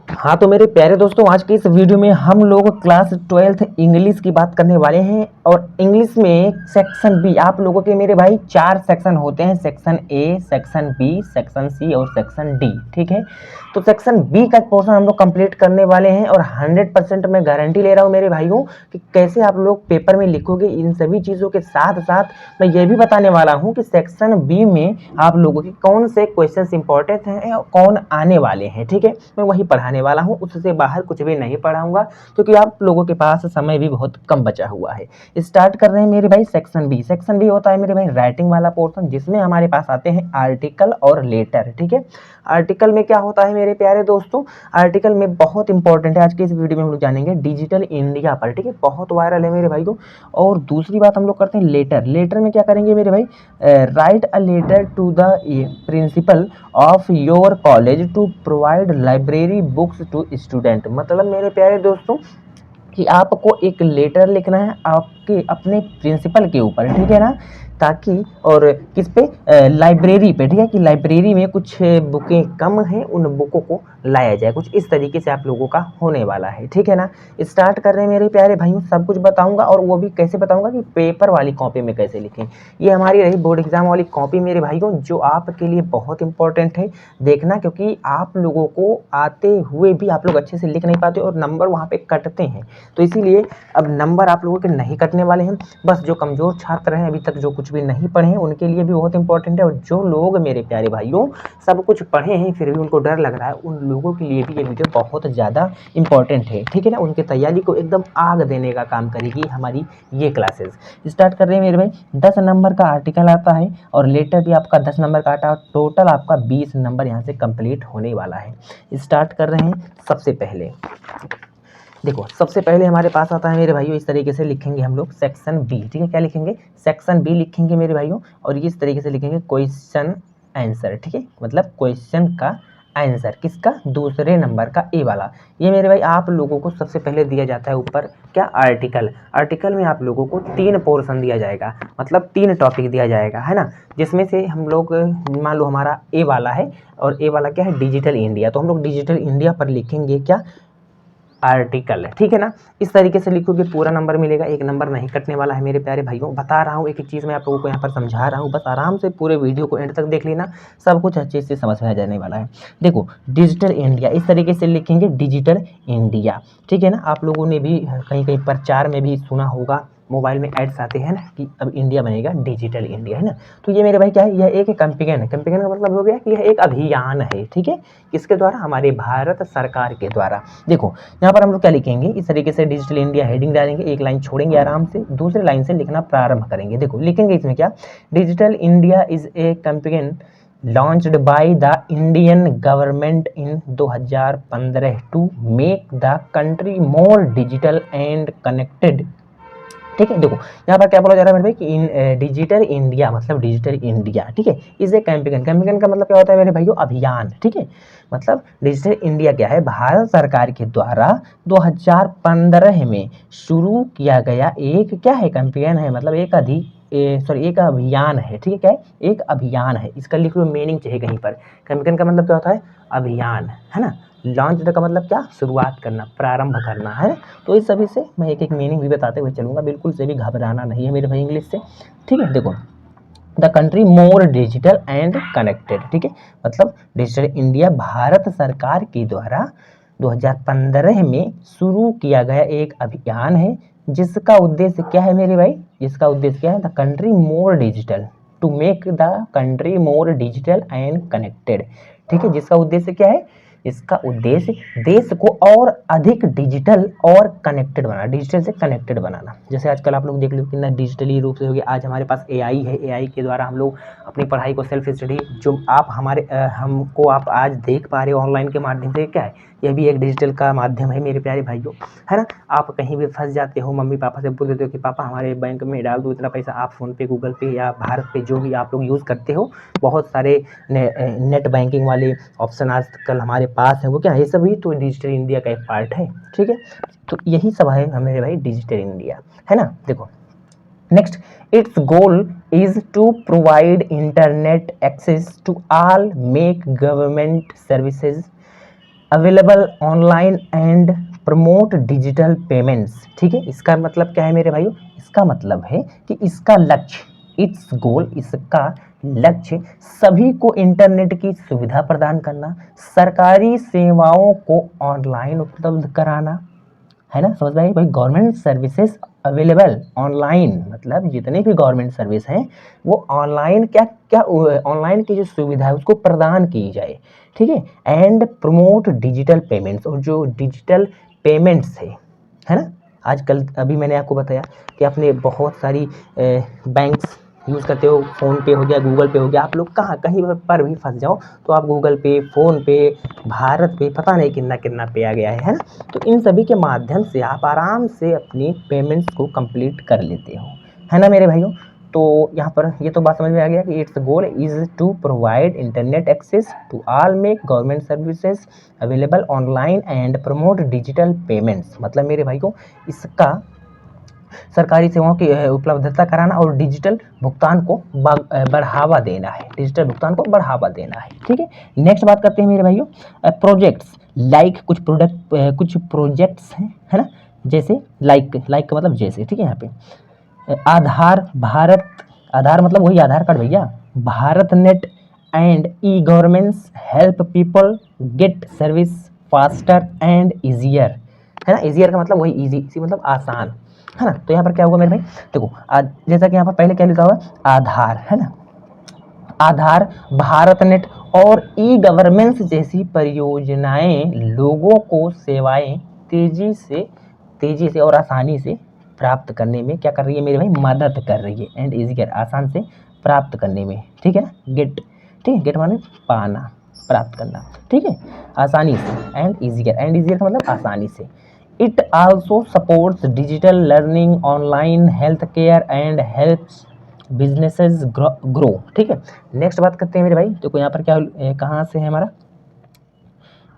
हाँ तो मेरे प्यारे दोस्तों, आज की इस वीडियो में हम लोग क्लास 12th इंग्लिश की बात करने वाले हैं। और इंग्लिश में सेक्शन बी, आप लोगों के मेरे भाई 4 सेक्शन होते हैं, section A, section B, section C और सेक्शन डी। ठीक है, तो सेक्शन बी का पोर्शन हम लोग कंप्लीट करने वाले हैं और 100% मैं गारंटी ले रहा हूँ मेरे भाइयों कि कैसे आप लोग पेपर में लिखोगे। इन सभी चीज़ों के साथ साथ मैं ये भी बताने वाला हूँ कि सेक्शन बी में आप लोगों के कौन से क्वेश्चन इंपॉर्टेंट हैं और कौन आने वाले हैं। ठीक है, मैं वही पढ़ाने वाला हूँ, उससे बाहर कुछ भी नहीं पढ़ाऊंगा क्योंकि आप लोगों के पास समय भी बहुत कम बचा हुआ है। स्टार्ट कर रहे हैं मेरे भाई सेक्शन बी। सेक्शन बी होता है मेरे भाई राइटिंग वाला पोर्शन, जिसमें हमारे पास आते हैं आर्टिकल और लेटर। ठीक है, आर्टिकल में क्या होता है मेरे प्यारे दोस्तों, आर्टिकल में बहुत इंपॉर्टेंट है, आज के इस वीडियो में हम लोग जानेंगे डिजिटल इंडिया पर। ठीक है, बहुत वायरल है मेरे भाइयों। और दूसरी बात हम लोग करते हैं लेटर। लेटर में क्या करेंगे मेरे भाई, write a letter to the principal of your college to provide library books to student. मतलब मेरे प्यारे दोस्तों कि आपको एक लेटर लिखना है आपके अपने प्रिंसिपल के ऊपर। ठीक है ना, ताकि और किस पे, लाइब्रेरी पे। ठीक है, कि लाइब्रेरी में कुछ बुकें कम हैं, उन बुकों को लाया जाए। कुछ इस तरीके से आप लोगों का होने वाला है। ठीक है ना, स्टार्ट कर रहे हैं मेरे प्यारे भाइयों। सब कुछ बताऊंगा और वो भी कैसे बताऊंगा कि पेपर वाली कॉपी में कैसे लिखें। ये हमारी रही बोर्ड एग्जाम वाली कॉपी मेरे भाइयों, जो आपके लिए बहुत इंपॉर्टेंट है देखना, क्योंकि आप लोगों को आते हुए भी आप लोग अच्छे से लिख नहीं पाते और नंबर वहाँ पे कटते हैं। तो इसीलिए अब नंबर आप लोगों के नहीं कटने वाले हैं। बस जो कमज़ोर छात्र हैं, अभी तक जो कुछ भी नहीं पढ़े हैं, उनके लिए भी बहुत इंपॉर्टेंट है। और जो लोग मेरे प्यारे भाइयों सब कुछ पढ़े हैं फिर भी उनको डर लग रहा है, उन लोगों के लिए भी ये वीडियो बहुत ज़्यादा इंपॉर्टेंट है। ठीक है ना, उनके तैयारी को एकदम आग देने का काम करेगी हमारी ये क्लासेस। स्टार्ट कर रहे हैं मेरे भाई। 10 नंबर का आर्टिकल आता है और लेटर भी आपका 10 नंबर का आता है। टोटल आपका 20 नंबर यहाँ से कंप्लीट होने वाला है। स्टार्ट कर रहे हैं। सबसे पहले देखो, सबसे पहले हमारे पास आता है मेरे भाइयों, इस तरीके से लिखेंगे हम लोग सेक्शन बी। ठीक है, क्या लिखेंगे, सेक्शन बी लिखेंगे मेरे भाइयों। और इस तरीके से लिखेंगे क्वेश्चन आंसर। ठीक है, मतलब क्वेश्चन का आंसर किसका, दूसरे नंबर का ए वाला। ये मेरे भाई आप लोगों को सबसे पहले दिया जाता है ऊपर क्या, आर्टिकल। आर्टिकल में आप लोगों को 3 पोर्शन दिया जाएगा, मतलब 3 टॉपिक दिया जाएगा, है ना। जिसमें से हम लोग मान लो हमारा ए वाला है और ए वाला क्या है, डिजिटल इंडिया। तो हम लोग डिजिटल इंडिया पर लिखेंगे क्या, आर्टिकल। ठीक है ना, इस तरीके से लिखोगे पूरा नंबर मिलेगा, एक नंबर नहीं कटने वाला है मेरे प्यारे भाइयों। बता रहा हूँ एक एक चीज़ मैं आप लोगों को यहाँ पर समझा रहा हूँ, बस आराम से पूरे वीडियो को एंड तक देख लेना, सब कुछ अच्छे से समझ में आ जाने वाला है। देखो, डिजिटल इंडिया इस तरीके से लिखेंगे, डिजिटल इंडिया। ठीक है ना, आप लोगों ने भी कहीं कहीं प्रचार में भी सुना होगा, मोबाइल में एड्स आते हैं ना कि अब इंडिया बनेगा डिजिटल इंडिया, है ना। तो ये मेरे भाई क्या है, यह एक कैंपेन है। कैंपेन का मतलब हो गया कि यह एक अभियान है। ठीक है, किसके द्वारा, हमारे भारत सरकार के द्वारा। देखो यहाँ पर हम लोग क्या लिखेंगे, इस तरीके से डिजिटल इंडिया हेडिंग डालेंगे, एक लाइन छोड़ेंगे आराम से, दूसरे लाइन से लिखना प्रारंभ करेंगे। देखो लिखेंगे इसमें क्या, digital India is a campaign launched by the Indian government in 2015 to make the country more digital and connected। ठीक है, देखो यहाँ पर क्या बोला जा रहा है मेरे भाई कि इन डिजिटल इंडिया मतलब डिजिटल इंडिया। ठीक है, इस ए कैंपेन, कैंपेन का मतलब क्या होता है मेरे भाइयों, अभियान। ठीक है, मतलब डिजिटल इंडिया क्या है, भारत सरकार के द्वारा 2015 में शुरू किया गया एक क्या है, कैंपेन है, मतलब एक एक अभियान है। ठीक है, क्या है, एक अभियान है। इसका लिख लो मीनिंग चाहिए कहीं पर। कैंपेन का मतलब क्या होता है, अभियान, है ना। लॉन्च का मतलब क्या, शुरुआत करना, प्रारंभ करना, है। तो इस सभी से मैं एक एक मीनिंग भी बताते हुए चलूंगा, बिल्कुल से भी घबराना नहीं है मेरे भाई इंग्लिश से। ठीक है, देखो, the country more digital and connected. ठीक है, मतलब डिजिटल इंडिया भारत सरकार के द्वारा 2015 में शुरू किया गया एक अभियान है, जिसका उद्देश्य क्या है मेरे भाई, जिसका उद्देश्य क्या है, the country more digital, to make the country more digital and connected. ठीक है, जिसका उद्देश्य क्या है, इसका उद्देश्य देश को और अधिक डिजिटल और कनेक्टेड बनाना, डिजिटल से कनेक्टेड बनाना। जैसे आजकल आप लोग देख लो कितना डिजिटली रूप से हो गया, आज हमारे पास एआई है, एआई के द्वारा हम लोग अपनी पढ़ाई को सेल्फ स्टडी, जो आप हमारे हमको आप आज देख पा रहे हो ऑनलाइन के माध्यम से, क्या है, यह भी एक डिजिटल का माध्यम है मेरे प्यारे भाइयों, है ना। आप कहीं भी फंस जाते हो, मम्मी पापा से बोल देते हो कि पापा हमारे बैंक में डाल दो इतना पैसा, आप फ़ोन पे, गूगल पे या भारत पे जो भी आप लोग यूज़ करते हो, बहुत सारे नेट बैंकिंग वाले ऑप्शन आजकल हमारे पास है, वो क्या है, ये सभी तो डिजिटल इंडिया का एक पार्ट है। ठीक है, तो यही सब है मेरे भाई डिजिटल इंडिया, है ना। देखो next, its goal is to provide internet access to all, make government services available online and promote digital payments. ठीक है, इसका मतलब क्या है मेरे भाइयों? इसका मतलब है कि इसका लक्ष्य, इट्स गोल, इसका लक्ष्य सभी को इंटरनेट की सुविधा प्रदान करना, सरकारी सेवाओं को ऑनलाइन उपलब्ध कराना, है ना। समझ में आई भाई? गवर्नमेंट सर्विसेज अवेलेबल ऑनलाइन, मतलब जितने भी गवर्नमेंट सर्विस हैं वो ऑनलाइन क्या क्या ऑनलाइन की जो सुविधा है उसको प्रदान की जाए। ठीक है, एंड प्रमोट डिजिटल पेमेंट्स, और जो डिजिटल पेमेंट्स है ना। आजकल अभी मैंने आपको बताया कि आपने बहुत सारी बैंक्स यूज़ करते हो, फ़ोन पे हो गया, गूगल पे हो गया, आप लोग कहाँ कहीं पर भी फंस जाओ तो आप गूगल पे, फ़ोन पे, भारत पे, पता नहीं कितना कितना पे आ गया है ना। तो इन सभी के माध्यम से आप आराम से अपनी पेमेंट्स को कंप्लीट कर लेते हो, है ना मेरे भाइयों। तो यहाँ पर ये तो बात समझ में आ गया कि its goal is to provide internet access to all, make government services available online and promote digital payments. मतलब मेरे भाइयों इसका सरकारी सेवाओं की उपलब्धता कराना और डिजिटल भुगतान को बढ़ावा देना है, डिजिटल भुगतान को बढ़ावा देना है। ठीक है, नेक्स्ट बात करते हैं मेरे भाइयों प्रोजेक्ट्स, लाइक कुछ कुछ प्रोजेक्ट्स हैं, है ना। जैसे लाइक का मतलब जैसे, ठीक है। यहाँ पे आधार भारत, आधार मतलब वही आधार कार्ड भैया, Bharat net and e governance help people get service faster and easier, है ना। ईजियर का मतलब वही ईजी, इसी मतलब आसान, है ना। तो यहाँ पर क्या होगा मेरे भाई, देखो जैसा कि यहाँ पर पहले क्या लिखा हुआ है, आधार, है ना। आधार, भारत नेट और ई गवर्नेंस जैसी परियोजनाएं लोगों को सेवाएं तेजी से और आसानी से प्राप्त करने में क्या कर रही है मेरे भाई, मदद कर रही है। एंड ईजियर, आसान से प्राप्त करने में, ठीक है ना। गेट, ठीक है, गेट माने पाना, प्राप्त करना, ठीक है, आसानी से। एंड ईजियर का मतलब आसानी से। It also supports digital learning, online health care and helps businesses grow. ठीक है, नेक्स्ट बात करते हैं मेरे भाई। देखो यहाँ पर क्या कहाँ से है हमारा,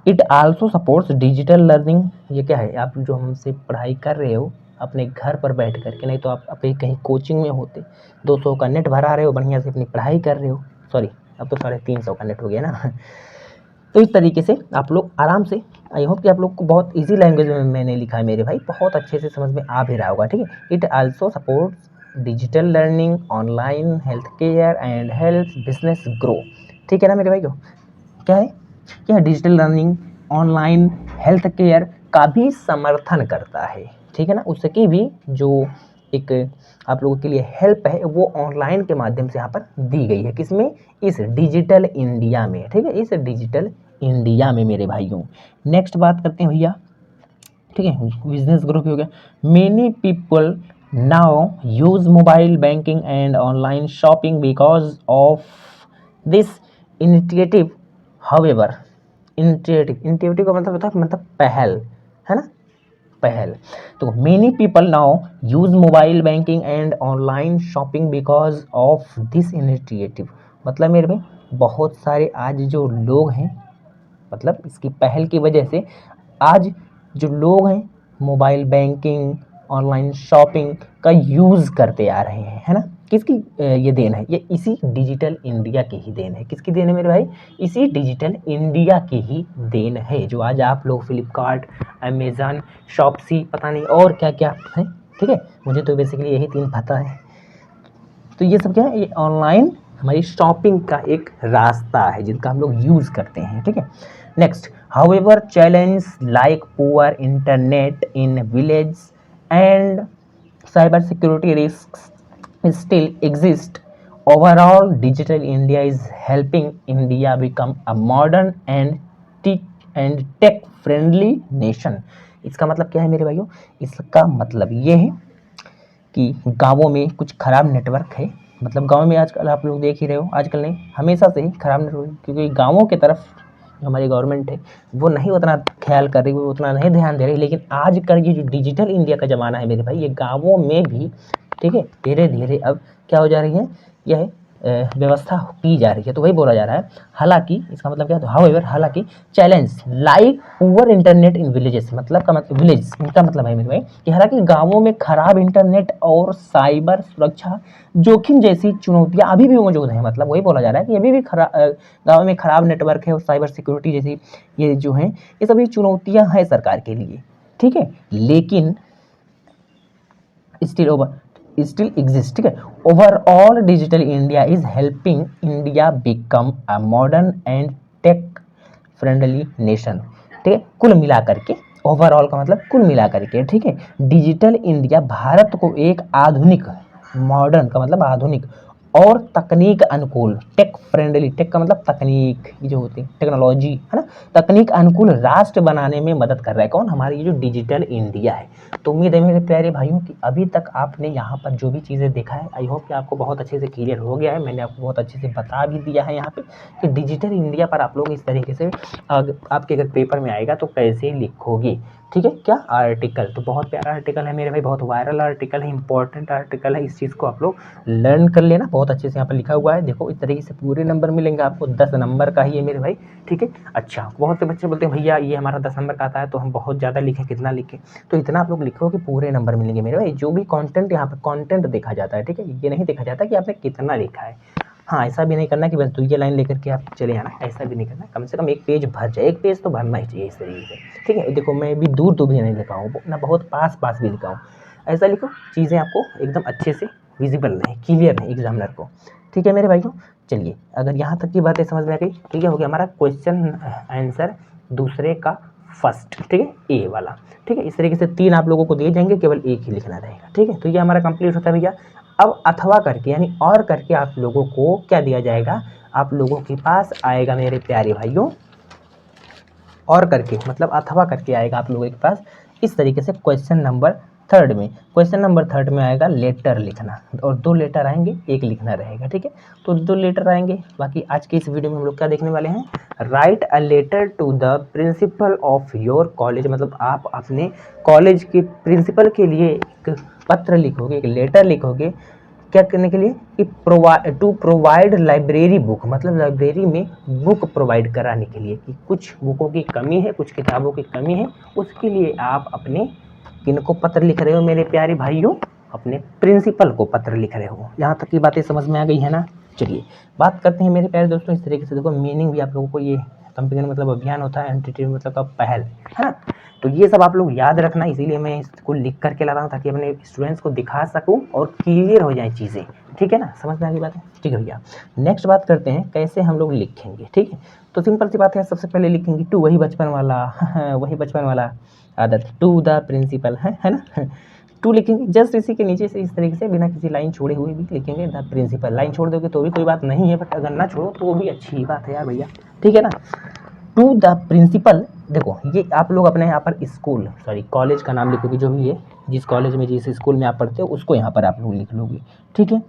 it also supports digital learning. ये क्या है, आप जो हमसे पढ़ाई कर रहे हो अपने घर पर बैठ करके, नहीं तो आप अपने कहीं कोचिंग में होते, 200 का नेट भरा रहे हो, बढ़िया से अपनी पढ़ाई कर रहे हो, सॉरी अब तो 350 का नेट हो गया ना। तो इस तरीके से आप लोग आराम से, आई होप कि आप लोग को बहुत इजी लैंग्वेज में मैंने लिखा है मेरे भाई, बहुत अच्छे से समझ में आ भी रहा होगा। ठीक है, it also supports digital learning, online health care and health business grow. ठीक है ना मेरे भाई को, क्या है, यह digital learning, online health care का भी समर्थन करता है। ठीक है ना, उसकी भी जो एक आप लोगों के लिए हेल्प है वो ऑनलाइन के माध्यम से यहाँ पर दी गई है, किसमें, इस डिजिटल इंडिया में। ठीक है, इस डिजिटल इंडिया में मेरे भाइयों। नेक्स्ट बात करते हैं भैया, ठीक है, बिजनेस ग्रुप हो गया। Many people now use mobile banking and online shopping because of this initiative. However, initiative का मतलब होता है मतलब पहल, है ना, पहल। तो many people now use mobile banking and online shopping because of this initiative. मतलब मेरे भाई बहुत सारे आज जो लोग हैं, मतलब इसकी पहल की वजह से आज जो लोग हैं मोबाइल बैंकिंग, ऑनलाइन शॉपिंग का यूज़ करते आ रहे हैं, है ना। किसकी ये देन है, ये इसी डिजिटल इंडिया की ही देन है। किसकी देन है मेरे भाई, इसी डिजिटल इंडिया की ही देन है, जो आज आप लोग फ्लिपकार्ट, अमेज़न, शॉप्सी, पता नहीं और क्या क्या है। ठीक है, मुझे तो बेसिकली यही 3 पता है। तो ये सब क्या है, ये ऑनलाइन हमारी शॉपिंग का एक रास्ता है जिनका हम लोग यूज़ करते हैं। ठीक है, next, however challenge like poor internet in village and cyber security risks still exist. Overall digital India is helping India become a modern and tech friendly nation. इसका मतलब क्या है मेरे भाइयों, इसका मतलब ये है कि गाँवों में कुछ ख़राब नेटवर्क है। मतलब गाँव में आजकल आप लोग देख ही रहे हो, आजकल नहीं हमेशा से ही ख़राब नेटवर्क, क्योंकि गाँवों की तरफ जो हमारी गवर्नमेंट है वो नहीं उतना ख्याल कर रही, वो उतना नहीं ध्यान दे रही। लेकिन आजकल ये जो डिजिटल इंडिया का ज़माना है मेरे भाई, ये गाँवों में भी, ठीक है, धीरे धीरे अब क्या हो जा रही है, यह व्यवस्था की जा रही है। तो वही बोला जा रहा है, हालांकि इसका मतलब क्या है, तो हाउएवर हालांकि challenge like poor internet in villages, मतलब का मतलब विलेज का मतलब है मेरे भाई कि हालांकि गांवों में खराब इंटरनेट और साइबर सुरक्षा जोखिम जैसी चुनौतियां अभी भी मौजूद हैं। मतलब वही बोला जा रहा है कि अभी भी गाँव में खराब नेटवर्क है और साइबर सिक्योरिटी जैसी ये जो है ये सभी चुनौतियां हैं सरकार के लिए, ठीक है। लेकिन स्टिल एग्जिस्ट, ठीक है। Overall digital India is helping India become a modern and tech friendly nation, ठीक है। कुल मिलाकर के ओवरऑल का मतलब कुल मिलाकर के, ठीक है, डिजिटल इंडिया भारत को एक आधुनिक, मॉडर्न का मतलब आधुनिक और तकनीक अनुकूल, टेक फ्रेंडली, टेक का मतलब तकनीक, ये जो होती है टेक्नोलॉजी है ना, तकनीक अनुकूल राष्ट्र बनाने में मदद कर रहा है। कौन? हमारी ये जो डिजिटल इंडिया है। तो उम्मीद है मेरे प्यारे भाइयों कि अभी तक आपने यहाँ पर जो भी चीज़ें देखा है, आई होप कि आपको बहुत अच्छे से क्लियर हो गया है। मैंने आपको बहुत अच्छे से बता भी दिया है यहाँ पे कि डिजिटल इंडिया पर आप लोग इस तरीके से आपके अगर पेपर में आएगा तो कैसे लिखोगे, ठीक है। क्या? आर्टिकल। तो बहुत प्यारा आर्टिकल है मेरे भाई, बहुत वायरल आर्टिकल है, इंपॉर्टेंट आर्टिकल है। इस चीज़ को आप लोग लर्न कर लेना, बहुत अच्छे से यहाँ पर लिखा हुआ है। देखो इस तरीके से पूरे नंबर मिलेंगे आपको, 10 नंबर का ही है मेरे भाई, ठीक है। अच्छा, बहुत से बच्चे बोलते हैं भैया ये हमारा 10 नंबर का आता है तो हम बहुत ज़्यादा लिखें, कितना लिखें? तो इतना आप लोग लिखो कि पूरे नंबर मिलेंगे मेरे भाई। जो भी कंटेंट यहाँ पर कंटेंट देखा जाता है, ठीक है, ये नहीं देखा जाता कि आपने कितना लिखा है। हाँ, ऐसा भी नहीं करना कि बस 2 लाइन लेकर के आप चले आना, ऐसा भी नहीं करना। कम से कम एक पेज भर जाए, एक पेज तो भरना ही चाहिए इस तरीके से, ठीक है। देखो मैं भी दूर तो भी नहीं लिखा हूँ ना, बहुत पास पास भी लिखा हूँ। ऐसा लिखो चीज़ें आपको एकदम अच्छे से विजिबल रहे, क्लियर रहे एग्जामिनर को, ठीक है मेरे भाइयों। चलिए, अगर यहाँ तक की बातें समझ में आ गई तो ये हो गया हमारा क्वेश्चन आंसर दूसरे का फर्स्ट, ठीक है, ए वाला, ठीक है। इस तरीके से 3 आप लोगों को दिए जाएंगे, केवल एक ही लिखना रहेगा, ठीक है। तो ये हमारा कंप्लीट होता है भैया। अब अथवा करके यानी और करके आप लोगों को क्या दिया जाएगा, आप लोगों के पास आएगा मेरे प्यारे भाइयों, और करके मतलब अथवा करके आएगा आप लोगों के पास इस तरीके से क्वेश्चन नंबर 3 में। क्वेश्चन नंबर 3 में आएगा लेटर लिखना, और 2 लेटर आएंगे, एक लिखना रहेगा, ठीक है। तो 2 लेटर आएंगे। बाकी आज के इस वीडियो में हम लोग क्या देखने वाले हैं, write a letter to the principal of your college, मतलब आप अपने कॉलेज के प्रिंसिपल के लिए एक पत्र लिखोगे, एक लेटर लिखोगे, क्या करने के लिए कि टू प्रोवाइड लाइब्रेरी बुक, मतलब लाइब्रेरी में बुक प्रोवाइड कराने के लिए, कि कुछ बुकों की कमी है, कुछ किताबों की कमी है, उसके लिए आप अपने किनको पत्र लिख रहे हो मेरे प्यारे भाइयों, अपने प्रिंसिपल को पत्र लिख रहे हो। यहाँ तक की बातें समझ में आ गई है ना। चलिए बात करते हैं मेरे प्यारे दोस्तों इस तरीके से। देखो मीनिंग भी आप लोगों को, ये कंपेयर मतलब अभियान होता है, एंटिटी मतलब का पहल है ना। तो ये सब आप लोग याद रखना, इसीलिए मैं इसको लिख करके ला रहा हूँ ताकि अपने स्टूडेंट्स को दिखा सकूँ और क्लियर हो जाए चीज़ें, ठीक है ना। समझ में आ गई बात है, ठीक है भैया। नेक्स्ट बात करते हैं कैसे हम लोग लिखेंगे, ठीक है। तो सिंपल सी बात है, सबसे पहले लिखेंगे टू, वही बचपन वाला वही बचपन वाला आदत, टू द प्रिंसिपल है ना। टू लिखेंगे, जस्ट इसी के नीचे से इस तरीके से बिना किसी लाइन छोड़े हुए भी लिखेंगे द प्रिंसिपल। लाइन छोड़ दोगे तो भी कोई बात नहीं है, बट अगर ना छोड़ो तो वो भी अच्छी बात है यार भैया, ठीक है ना। टू द प्रिंसिपल, देखो ये आप लोग अपने यहाँ पर स्कूल सॉरी कॉलेज का नाम लिखोगे, जो भी है जिस कॉलेज में जिस स्कूल में आप पढ़ते हो उसको यहाँ पर आप लोग लिख लोगे, ठीक है।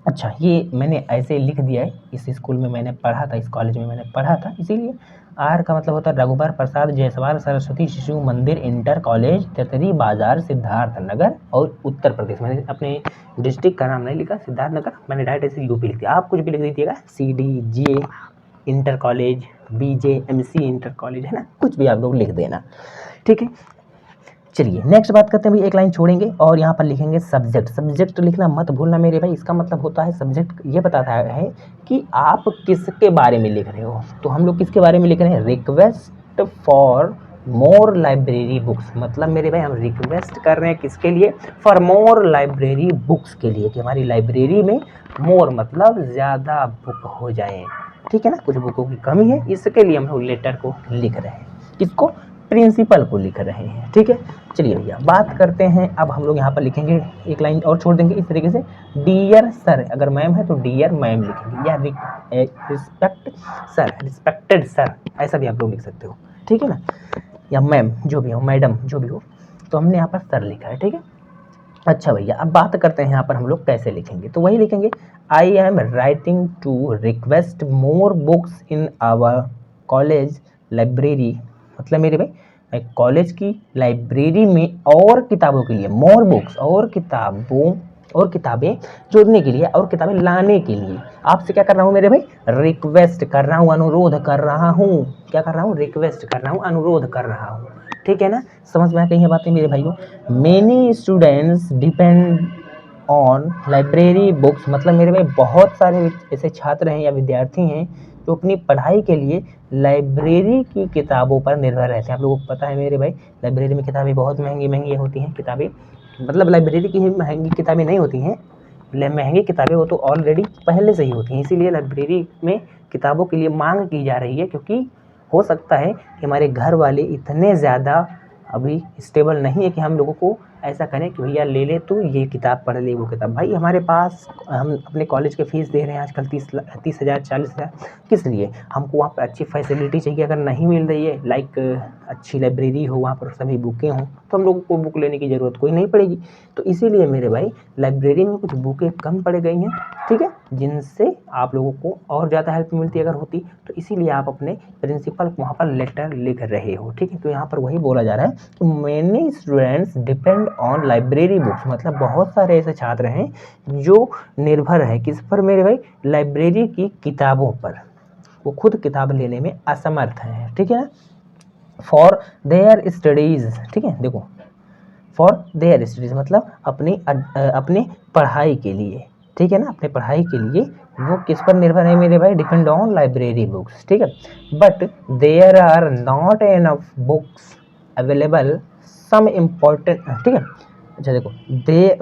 अच्छा, ये मैंने ऐसे लिख दिया है, इस स्कूल में मैंने पढ़ा था, इस कॉलेज में मैंने पढ़ा था, इसीलिए आर का मतलब होता है रघुबर प्रसाद जायसवाल सरस्वती शिशु मंदिर इंटर कॉलेज, तेतरी बाजार, सिद्धार्थ नगर और उत्तर प्रदेश। मैंने अपने डिस्ट्रिक्ट का नाम नहीं लिखा सिद्धार्थ नगर, मैंने डायरेक्ट ऐसे यूपी लिख दिया। आप कुछ भी लिख दीजिएगा, CDJ inter college, BJMC inter college, है ना, कुछ भी आप लोग लिख देना, ठीक है। चलिए नेक्स्ट बात करते हैं भाई, एक लाइन छोड़ेंगे और यहाँ पर लिखेंगे सब्जेक्ट। सब्जेक्ट लिखना मत भूलना मेरे भाई, इसका मतलब होता है सब्जेक्ट ये बताता है कि आप किसके बारे में लिख रहे हो। तो हम लोग किसके बारे में लिख रहे हैं, request for more library books, मतलब मेरे भाई हम रिक्वेस्ट कर रहे हैं किसके लिए, फॉर मोर लाइब्रेरी बुक्स के लिए, कि हमारी लाइब्रेरी में मोर मतलब ज़्यादा बुक हो जाए, ठीक है ना। कुछ बुकों की कमी है, इसके लिए हम लोग लेटर को लिख रहे हैं, किसको, प्रिंसिपल को लिख रहे हैं, ठीक है। चलिए भैया बात करते हैं, अब हम लोग यहाँ पर लिखेंगे एक लाइन और छोड़ देंगे इस तरीके से, डियर सर, अगर मैम है तो डियर मैम लिखेंगे, या रिस्पेक्ट सर, रिस्पेक्टेड सर, ऐसा भी आप लोग लिख सकते हो, ठीक है ना, या मैम जो भी हो, मैडम जो भी हो। तो हमने यहाँ पर सर लिखा है, ठीक है। अच्छा भैया अब बात करते हैं यहाँ पर हम लोग कैसे लिखेंगे, तो वही लिखेंगे, I am writing to request more books in our college library, मतलब मेरे भाई मैं कॉलेज की लाइब्रेरी में और किताबों के लिए, मोर बुक्स और किताबों और किताबें जोड़ने के लिए और किताबें लाने के लिए आपसे क्या कर रहा हूँ मेरे भाई, रिक्वेस्ट कर रहा हूँ, अनुरोध कर रहा हूँ। क्या कर रहा हूँ, रिक्वेस्ट कर रहा हूँ, अनुरोध कर रहा हूँ। ठीक है ना, समझ में आ गई है बातें मेरे भाइयों। Many students depend on library books, मतलब मेरे भाई बहुत सारे ऐसे छात्र हैं या विद्यार्थी हैं जो अपनी पढ़ाई के लिए लाइब्रेरी की किताबों पर निर्भर रहते हैं। आप लोगों को पता है मेरे भाई, लाइब्रेरी में किताबें बहुत महंगी महंगी होती हैं। किताबें मतलब लाइब्रेरी की ही महंगी किताबें नहीं होती हैं, महंगी किताबें वो तो ऑलरेडी पहले से ही होती हैं। इसीलिए लाइब्रेरी में किताबों के लिए मांग की जा रही है, क्योंकि हो सकता है कि हमारे घर वाले इतने ज़्यादा अभी स्टेबल नहीं है कि हम लोगों को ऐसा करें कि भैया ले ले तू ये किताब पढ़ ले वो किताब। भाई हमारे पास, हम अपने कॉलेज के फीस दे रहे हैं आजकल 30,000 40,000, किस लिए? हमको वहाँ पर अच्छी फैसिलिटी चाहिए। अगर नहीं मिल रही है, लाइक अच्छी लाइब्रेरी हो, वहाँ पर सभी बुकें हों, तो हम लोगों को बुक लेने की ज़रूरत कोई नहीं पड़ेगी। तो इसीलिए मेरे भाई लाइब्रेरी में कुछ बुकें कम पड़ गई हैं, ठीक है, जिनसे आप लोगों को और ज़्यादा हेल्प मिलती अगर होती, तो इसीलिए आप अपने प्रिंसिपल को वहाँ पर लेटर लिख रहे हो। ठीक है, तो यहाँ पर वही बोला जा रहा है कि many students depend on library books, मतलब बहुत सारे ऐसे छात्र हैं जो निर्भर है किस पर मेरे भाई, लाइब्रेरी की किताबों पर। वो खुद किताब लेने में असमर्थ हैं। ठीक है ना, फॉर देयर स्टडीज। ठीक है, देखो फॉर देयर स्टडीज मतलब अपने पढ़ाई के लिए। ठीक है ना, अपने पढ़ाई के लिए वो किस पर निर्भर है मेरे भाई, डिपेंड ऑन लाइब्रेरी बुक्स। ठीक है, but there are not enough books available, some important. ठीक है, अच्छा देखो,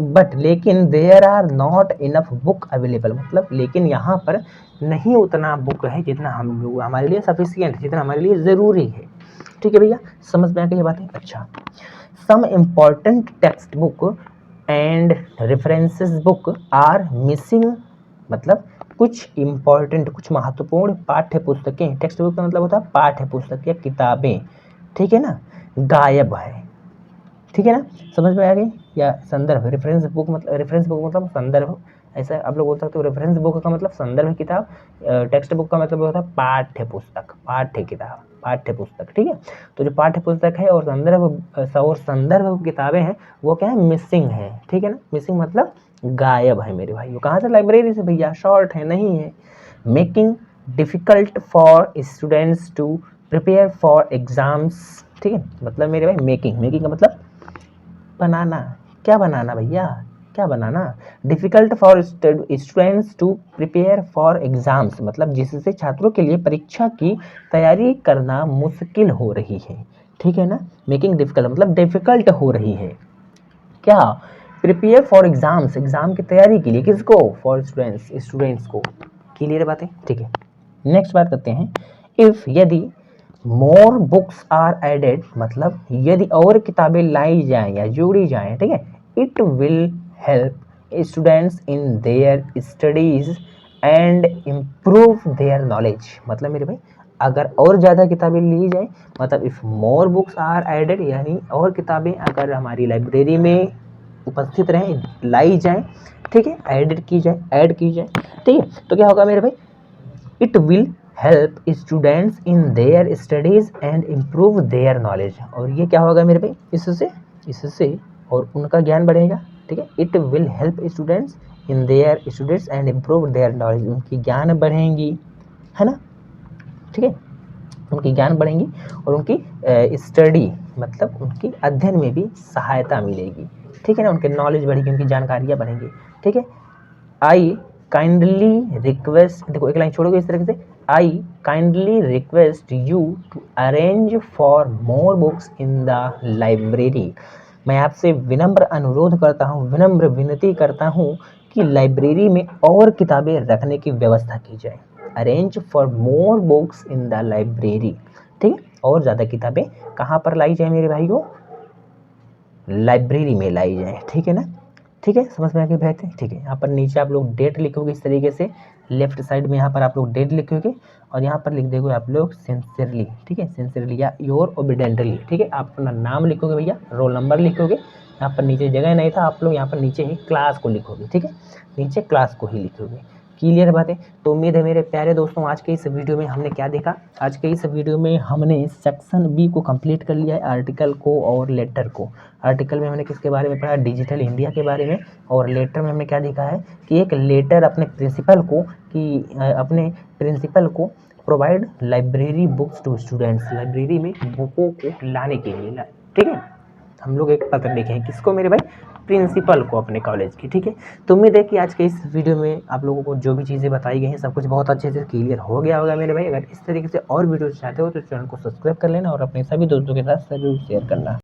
बट लेकिन there are not enough book available, मतलब लेकिन यहाँ पर नहीं उतना बुक है जितना हम लोग हमारे लिए सफिशियंट, जितना हमारे लिए ज़रूरी है। ठीक है भैया, समझ में आ गई ये बातें। अच्छा, some important text book and references book are missing, मतलब कुछ इम्पॉर्टेंट, कुछ महत्वपूर्ण पाठ्य पुस्तकें, टेक्स्ट बुक का मतलब होता है पाठ्य पुस्तक या किताबें, ठीक है ना, गायब है। ठीक है ना, समझ में आ गई। या संदर्भ, रेफरेंस बुक मतलब संदर्भ, ऐसा आप लोग बोल सकते हो। रेफरेंस बुक का मतलब संदर्भ किताब, टेक्स्ट बुक का मतलब होता है पाठ्य पुस्तक, पाठ्य किताब, पाठ्य पुस्तक। ठीक है, तो जो पाठ्य पुस्तक है और संदर्भ किताबें हैं वो क्या है, मिसिंग है। ठीक है ना, मिसिंग मतलब गायब है मेरे भाई। कहाँ से, लाइब्रेरी से भैया, शॉर्ट है, नहीं है। Making difficult for students to prepare for exams. ठीक है, मतलब मेरे भाई मेकिंग का मतलब बनाना। क्या बनाना भैया, क्या बनाना, difficult for students to prepare for exams, मतलब जिससे छात्रों के लिए परीक्षा की तैयारी करना मुश्किल हो रही है। ठीक है ना, मेकिंग डिफिकल्ट मतलब डिफिकल्ट हो रही है। क्या, प्रिपेयर फॉर एग्जाम्स, एग्जाम की तैयारी के लिए, किसको, फॉर स्टूडेंट्स को। क्लियर बातें, ठीक है। नेक्स्ट बात करते हैं, इफ यदि मोर बुक्स आर एडेड, मतलब यदि और किताबें लाई जाएं या जोड़ी जाएं, ठीक है, it will help students in their studies and improve their knowledge, मतलब मेरे भाई अगर और ज़्यादा किताबें ली जाए, मतलब if more books are added, यानी और किताबें अगर हमारी लाइब्रेरी में उपस्थित रहें, लाई जाएं, ठीक है, ऐड की जाए, ठीक है, तो क्या होगा मेरे भाई, it will help students in their studies and improve their knowledge, और ये क्या होगा मेरे भाई, इससे और उनका ज्ञान बढ़ेगा। ठीक है, it will help students in their studies and improve their knowledge, उनकी ज्ञान बढ़ेंगी, है ना। ठीक है, उनकी ज्ञान बढ़ेंगी और उनकी स्टडी मतलब उनकी अध्ययन में भी सहायता मिलेगी। ठीक है ना, उनके नॉलेज बढ़ेगी, उनकी जानकारियाँ बढ़ेंगी। ठीक है, आई काइंडली रिक्वेस्ट, देखो एक लाइन छोड़ोगे इस तरीके से, I kindly request you to arrange for more books in the library, मैं आपसे विनम्र अनुरोध करता हूँ, विनम्र विनती करता हूँ कि लाइब्रेरी में और किताबें रखने की व्यवस्था की जाए। Arrange for more books in the library, ठीक है, और ज़्यादा किताबें कहाँ पर लाई जाए मेरे भाइयों, लाइब्रेरी में लाई जाए। ठीक है ना, ठीक है, समझ में आ गई बात है। ठीक है, यहाँ पर नीचे आप लोग डेट लिखोगे इस तरीके से, लेफ्ट साइड में यहाँ पर आप लोग डेट लिखोगे और यहाँ पर लिख दोगे आप लोग सिंसियरली। ठीक है, सिंसियरली या योर ओबीडेंटली। ठीक है, आप अपना नाम लिखोगे भैया, रोल नंबर लिखोगे, यहाँ पर नीचे जगह नहीं था, आप लोग यहाँ पर नीचे ही क्लास को लिखोगे। ठीक है, नीचे क्लास को ही लिखोगे। क्लियर बात है। तो उम्मीद है मेरे प्यारे दोस्तों आज के इस वीडियो में हमने क्या देखा, आज के इस वीडियो में हमने सेक्शन बी को कंप्लीट कर लिया है, आर्टिकल को और लेटर को। आर्टिकल में हमने किसके बारे में पढ़ा, डिजिटल इंडिया के बारे में, और लेटर में हमने क्या देखा है कि एक लेटर अपने प्रिंसिपल को provide library books to students, library में बुकों को लाने के लिए, ठीक है। हम लोग एक पत्र लिखे हैं किसको मेरे भाई, प्रिंसिपल को अपने कॉलेज की, ठीक है। तो उम्मीद है कि आज के इस वीडियो में आप लोगों को जो भी चीज़ें बताई गई हैं सब कुछ बहुत अच्छे से क्लियर हो गया होगा मेरे भाई। अगर इस तरीके से और वीडियो चाहते हो तो चैनल को सब्सक्राइब कर लेना और अपने सभी दोस्तों के साथ जरूर शेयर करना।